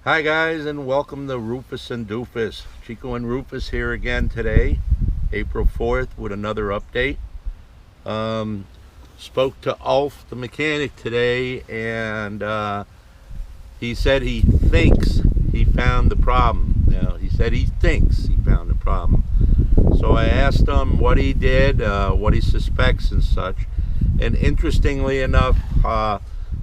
Hi guys, and welcome to Rufus and Doofus. Chico and Rufus here again today, April 4th, with another update. Spoke to Ulf, the mechanic, today, and he said he thinks he found the problem. Now, he said he thinks he found the problem. So I asked him what he did, what he suspects and such. And interestingly enough,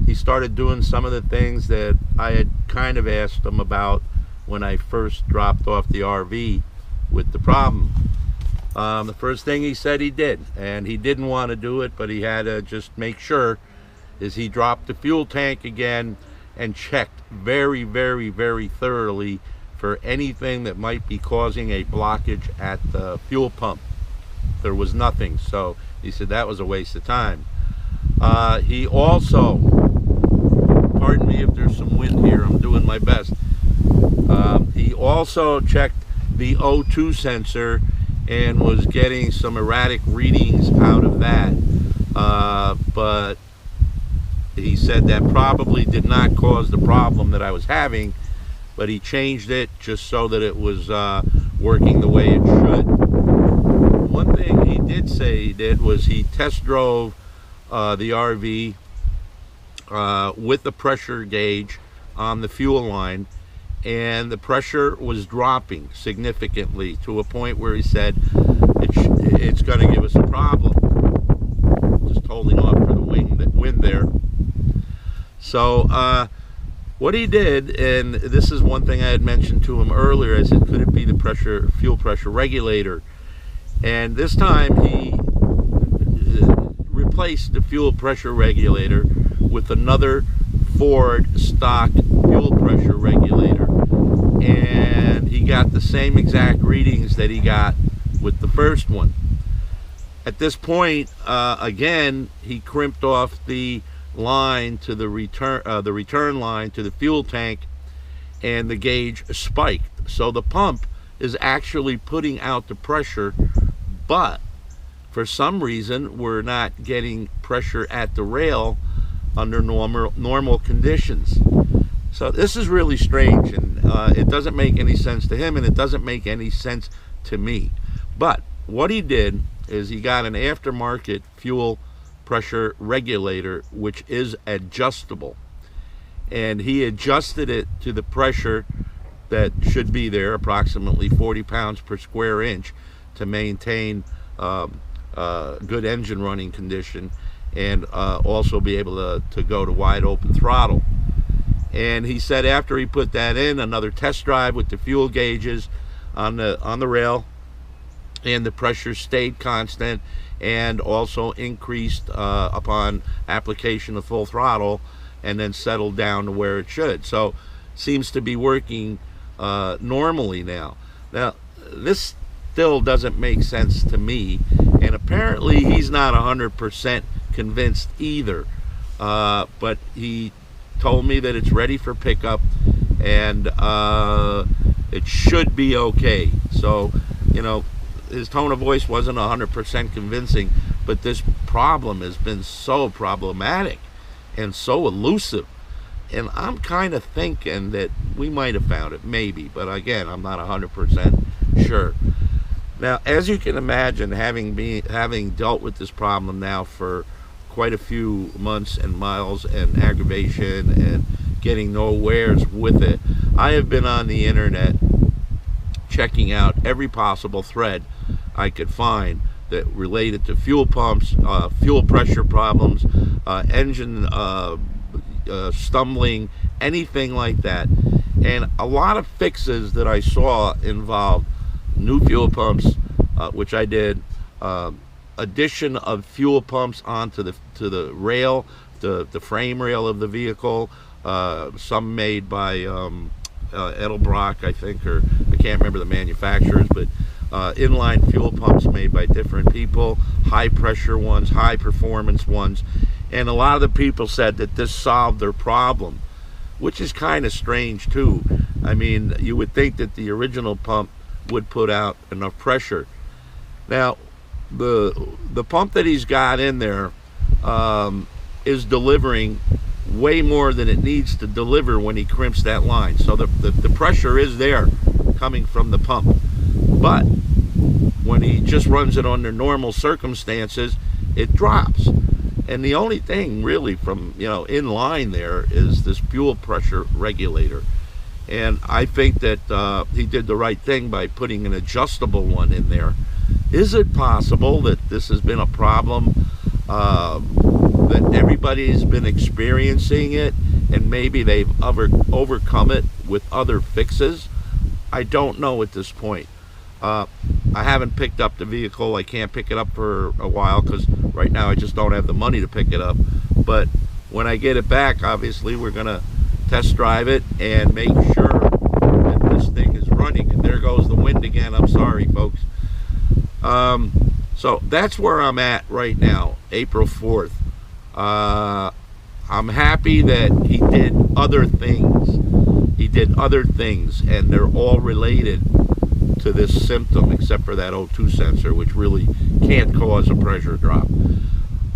he started doing some of the things that I had kind of asked him about when I first dropped off the RV with the problem. The first thing he said he did, and he didn't want to do it, but he had to just make sure, is he dropped the fuel tank again and checked very, very, very thoroughly for anything that might be causing a blockage at the fuel pump. There was nothing, so he said that was a waste of time. He also, pardon me if there's some wind here, I'm doing my best. He also checked the O2 sensor and was getting some erratic readings out of that. But he said that probably did not cause the problem that I was having, but he changed it just so that it was working the way it should. One thing he did say he did was he test drove the RV with the pressure gauge on the fuel line, and the pressure was dropping significantly to a point where he said it's going to give us a problem. Just holding off for the wind there. So what he did, and this is one thing I had mentioned to him earlier, I said, could it be the fuel pressure regulator? And this time he replaced the fuel pressure regulator with another Ford stock fuel pressure regulator, and he got the same exact readings that he got with the first one. At this point, again, he crimped off the line to the return line to the fuel tank, and the gauge spiked. So the pump is actually putting out the pressure, but for some reason we're not getting pressure at the rail under normal conditions. So this is really strange, and it doesn't make any sense to him, and it doesn't make any sense to me. But what he did is he got an aftermarket fuel pressure regulator, which is adjustable, and he adjusted it to the pressure that should be there, approximately 40 pounds per square inch, to maintain good engine running condition, and also be able to go to wide open throttle. And he said after he put that in, another test drive with the fuel gauges on the rail, and the pressure stayed constant and also increased upon application of full throttle, and then settled down to where it should. So seems to be working normally now. Now this still doesn't make sense to me, and apparently he's not 100% convinced either, but he told me that it's ready for pickup, and it should be okay. So, you know, his tone of voice wasn't 100% convincing, but this problem has been so problematic and so elusive, and I'm kind of thinking that we might have found it, maybe, but again, I'm not 100% sure. Now, as you can imagine, having dealt with this problem now for quite a few months and miles and aggravation and getting nowheres with it, I have been on the internet checking out every possible thread I could find that related to fuel pumps, fuel pressure problems, engine stumbling, anything like that. And a lot of fixes that I saw involved new fuel pumps, which I did, addition of fuel pumps onto the rail, the frame rail of the vehicle, some made by Edelbrock, I think, or I can't remember the manufacturers, but inline fuel pumps made by different people, high pressure ones, high performance ones, and a lot of the people said that this solved their problem, which is kind of strange too. I mean, you would think that the original pump would put out enough pressure. Now, the pump that he's got in there is delivering way more than it needs to deliver when he crimps that line. So the pressure is there coming from the pump. But when he just runs it under normal circumstances, it drops. And the only thing really from, in line there is this fuel pressure regulator. And I think that he did the right thing by putting an adjustable one in there. Is it possible that this has been a problem, that everybody's been experiencing it, and maybe they've overcome it with other fixes? I don't know at this point. I haven't picked up the vehicle. I can't pick it up for a while because right now I just don't have the money to pick it up. But when I get it back, obviously we're going to test drive it and make sure that this thing is running. And there goes the wind again. I'm sorry, folks. So that's where I'm at right now, April 4th. I'm happy that he did other things. He did other things, and they're all related to this symptom, except for that O2 sensor, which really can't cause a pressure drop.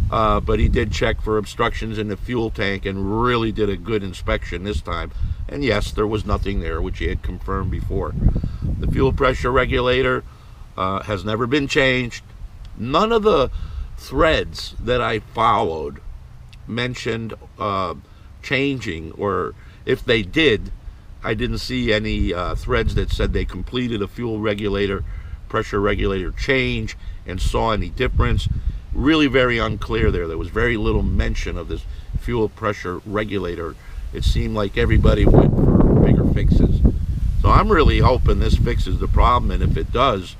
But he did check for obstructions in the fuel tank and really did a good inspection this time. And yes, there was nothing there, which he had confirmed before. The fuel pressure regulator has never been changed. None of the threads that I followed mentioned changing, or if they did, I didn't see any threads that said they completed a fuel regulator, pressure regulator change and saw any difference. Really very unclear there. There was very little mention of this fuel pressure regulator. It seemed like everybody went for bigger fixes. So I'm really hoping this fixes the problem, and if it does,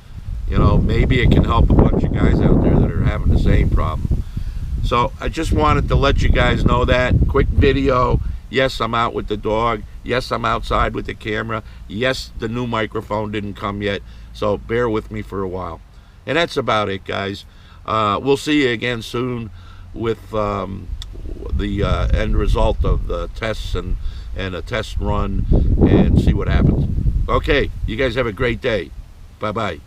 maybe it can help a bunch of guys out there that are having the same problem. So I just wanted to let you guys know that. Quick video. Yes, I'm out with the dog. Yes, I'm outside with the camera. Yes, the new microphone didn't come yet. So bear with me for a while. And that's about it, guys. We'll see you again soon with the end result of the tests and a test run, and see what happens. Okay, you guys have a great day. Bye-bye.